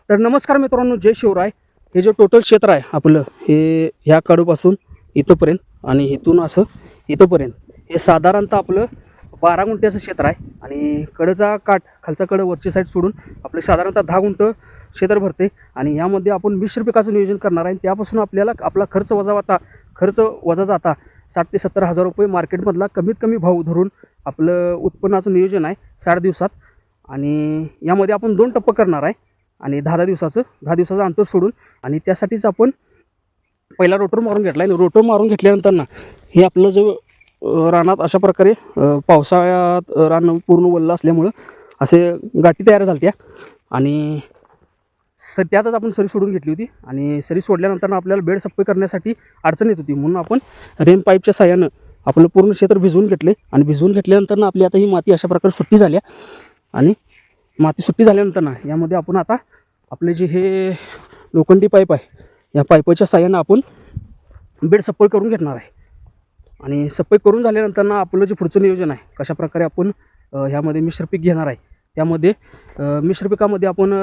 तर नमस्कार मित्रांनो, जय शिवराय. हे जे टोटल क्षेत्र आहे आपलं, हे ह्या कडूपासून इथंपर्यंत आणि इथून असं इथंपर्यंत हे साधारणतः आपलं 12 गुंठ्याचं क्षेत्र आहे. आणि कडचा काठ, खालचा कडं वरची साईड सोडून आपले साधारणतः 10 गुंठ क्षेत्र भरते. आणि यामध्ये आपण मिश्र पिकाचं नियोजन करणार आहे. त्यापासून आपल्याला आपला खर्च वजा जाता 60 ते 70 हजार रुपये मार्केटमधला कमीत कमी भाव धरून आपलं उत्पन्नाचं नियोजन आहे 60 दिवसात. आणि यामध्ये आपण 2 टप्पे करणार आहे आणि 10 दिवसाचं अंतर सोडून. आणि त्यासाठीच आपण पहिला रोटर मारून घेतला आहे. रोटर मारून घेतल्यानंतर ना हे आपलं जो रानात अशा प्रकारे पावसाळ्यात रान पूर्ण वल्लं असल्यामुळं असे गाठी तयार झाल्या. आणि त्यातच आपण सरी सोडून घेतली होती. आणि सरी सोडल्यानंतर आपल्याला बेड सप्पई करण्यासाठी अडचण येत होती, म्हणून आपण रेन पाईपच्या साह्यानं आपलं पूर्ण क्षेत्र भिजवून घेतले. आणि भिजवून घेतल्यानंतर आपली आता ही माती अशा प्रकारे सुट्टी झाल्या. आणि माती सुट्टी झाल्यानंतर ना यामध्ये आपण आता आपले जे हे लोखंडी पाईप आहे, या पाईपाच्या साह्यानं आपण बेड सप्पई करून घेणार आहे. आणि सप्पई करून झाल्यानंतर ना आपलं जे पुढचं नियोजन आहे, कशाप्रकारे आपण ह्यामध्ये मिश्र पीक घेणार आहे. त्यामध्ये मिश्र पिकामध्ये आपण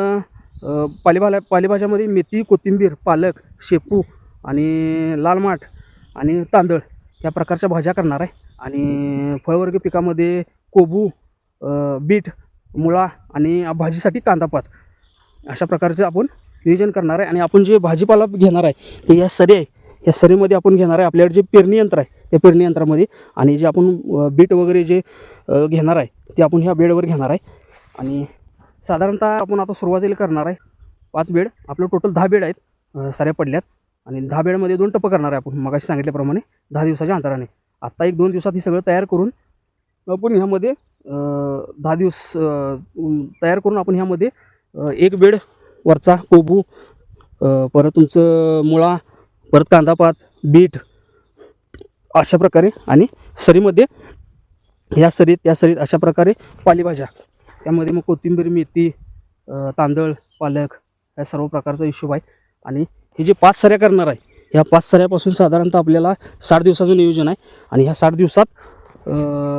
पालेभाज्यामध्ये मेथी, कोथिंबीर, पालक, शेपू आणि लाल माठ आणि तांदळ या प्रकारच्या भाज्या करणार आहे. आणि फळवर्गीय पिकामध्ये कोबू, बीट, मुळा आणि भाजीसाठी कांदापात अशा प्रकारचं आपण नियोजन करणार आहे. आणि आपण जे भाजीपाला घेणार आहे ते या सरी आहे, या सरीमध्ये आपण घेणार आहे. आपल्याकडे जे पेरणी यंत्र आहे त्या पेरणी यंत्रामध्ये. आणि जे आपण बीट वगैरे जे घेणार आहे ते आपण ह्या बेडवर घेणार आहे. आणि साधारणतः आपण आता सुरुवातीला करणार आहे 5 बेड. आपलं टोटल 10 बेड आहेत साऱ्या पडल्यात. आणि 10 बेडमध्ये 2 टप्पे करणार आहे आपण मगाशी सांगितल्याप्रमाणे 10 दिवसाच्या अंतराने. आत्ता 1-2 दिवसात ही सगळं तयार करून आपण ह्यामध्ये 10 दिवस तयार करून आपण ह्यामध्ये 1 बेड वरचा कोबू, परत तुमचं मुळा, परत कांदापात, बीट अशा प्रकारे. आणि सरीमध्ये ह्या सरीत त्या सरीत अशा प्रकारे पालेभाज्या, त्यामध्ये मग कोथिंबीर, मेथी, तांदळ, पालक या सर्व प्रकारचा हिशोब आहे. आणि हे जे 5 सऱ्या करणार आहे, ह्या 5 सऱ्यापासून साधारणतः आपल्याला 60 दिवसाचं नियोजन आहे. आणि ह्या 60 दिवसात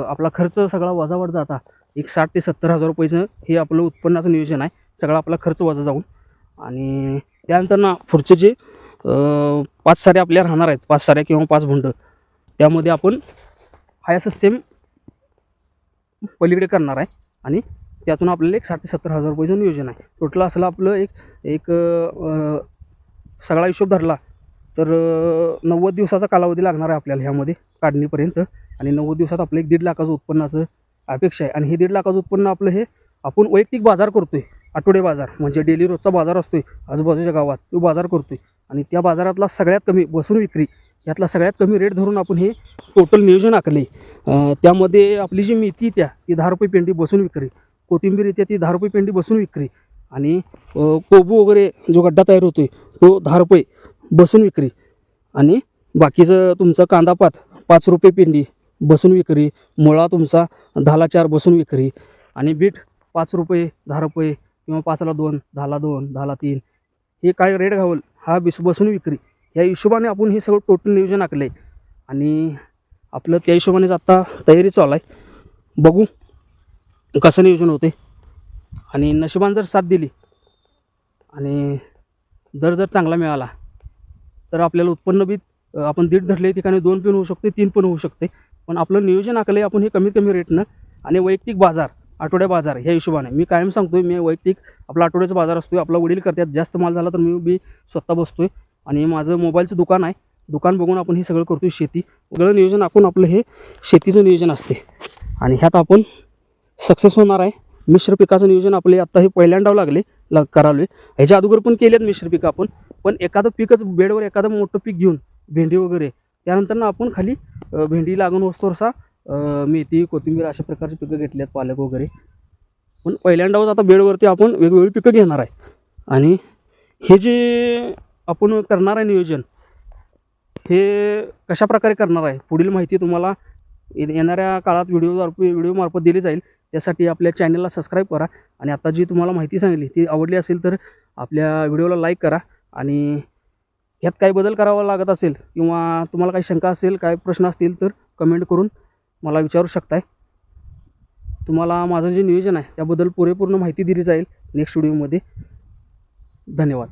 आपला खर्च सगळा वजावर जाता 60 ते 70 हजार रुपयाचं हे आपलं उत्पन्नाचं नियोजन आहे, सगळा आपला खर्च वजा जाऊन. आणि त्यानंतर ना पुढचे जे 5 सऱ्या आपल्या राहणार आहेत, 5 सऱ्या किंवा 5 भुंड, त्यामध्ये आपण हा असं सेम पलीकडे करणार आहे. आणि त्यातून आपल्याला 60 ते 70 हजार रुपयाचं नियोजन आहे. टोटल असलं आपलं एक सगळा हिशोब धरला तर 90 दिवसाचा कालावधी लागणार आहे आपल्याला ह्यामध्ये काढणीपर्यंत. आणि 90 दिवसात आपलं 1.5 लाखाचं उत्पन्नाचं अपेक्षा आहे. आणि हे 1.5 लाखाचं उत्पन्न आपलं हे आपण वैयक्तिक बाजार करतो आहे, आठवडे बाजार म्हणजे डेली रोजचा बाजार असतो आहे आजूबाजूच्या गावात, तो बाजार करतो आहे. आणि त्या बाजारातला सगळ्यात कमी बसून विक्री, यातला सगळ्यात कमी रेट धरून आपण हे टोटल नियोजन आखले. त्यामध्ये आपली जी मेथी ती 10 रुपये पेंडी बसून विक्री, कोथिंबीर येते ती 10 रुपये पेंडी बसून विक्री, आणि कोबू वगैरे जो गड्डा तयार होतो आहे तो 10 रुपये बसून विक्री. आणि बाकीचं तुमचं कांदापात 5 रुपये पेंडी बसून विक्री, मुळा तुमचा 10ला 4 बसून विक्री, आणि बीट 5 रुपये, 10 रुपये किंवा 5ला 2, 10ला 2, 10ला 3 हे काय रेट घावल हा बसून विक्री. या हिशोबाने आपण हे सगळं टोटल नियोजन आखलं आहे. आणि आपलं त्या हिशोबानेच आत्ता तयारी चालू आहे. बघू कसं नियोजन होते. आणि नशिबाने जर साथ दिली आणि दर जर चांगला मिळाला तर आपल्याला उत्पन्न बी आपण 1.5 धरले ठिकाणी 2 पण होऊ शकते, 3 पण होऊ शकते. पण आपलं नियोजन आखलं आहे आपण हे कमीत कमी रेटनं. आणि वैयक्तिक बाजार, आठवड्या बाजार ह्या हिशोबाने मी कायम सांगतो आहे, मी वैयक्तिक आपला आठवड्याचा बाजार असतो आहे. आपला वडील करतात, जास्त माल झाला तर मी स्वतः बसतो आहे. आणि माझं मोबाईलचं दुकान आहे, दुकान बघून आपण हे सगळं करतो आहे. शेती सगळं नियोजन आखून आपलं हे शेतीचं नियोजन असते. आणि ह्यात आपण सक्सेस होणार आहे. मिश्र पिकाचं नियोजन आपले आत्ता हे पहिल्यांदा करावलं आहे. ह्याच्या अगोदर पण केलेत मिश्र पिकं आपण, पण एखादं पिकच बेडवर एखादं मोठं पीक घेऊन भेंडी वगैरे, त्यानंतर ना आपण खाली भेंडी लागून वस्तूरसा मेथी, कोथिंबीर अशा प्रकारची पिकं घेतली आहेत, पालक वगैरे. पण पहिल्यांदाच आता बेडवरती आपण वेगवेगळी पिकं घेणार आहे. आणि हे जे आपण करणार आहे नियोजन, हे कशाप्रकारे करणार आहे पुढील माहिती तुम्हाला येणाऱ्या काळात व्हिडिओमार्फत दिली जाईल. त्यासाठी आपल्या चॅनलला सबस्क्राईब करा. आणि आता जी तुम्हाला माहिती सांगितली ती आवडली असेल तर आपल्या व्हिडिओला लाईक करा. आणि ह्यात काही बदल करावा लागत असेल किंवा तुम्हाला काही शंका असेल, काही प्रश्न असतील तर कमेंट करून मला विचारू शकताय. तुम्हाला माझं जे नियोजन आहे त्याबद्दल पुरेपूर्ण माहिती दिली जाईल नेक्स्ट व्हिडिओमध्ये. धन्यवाद.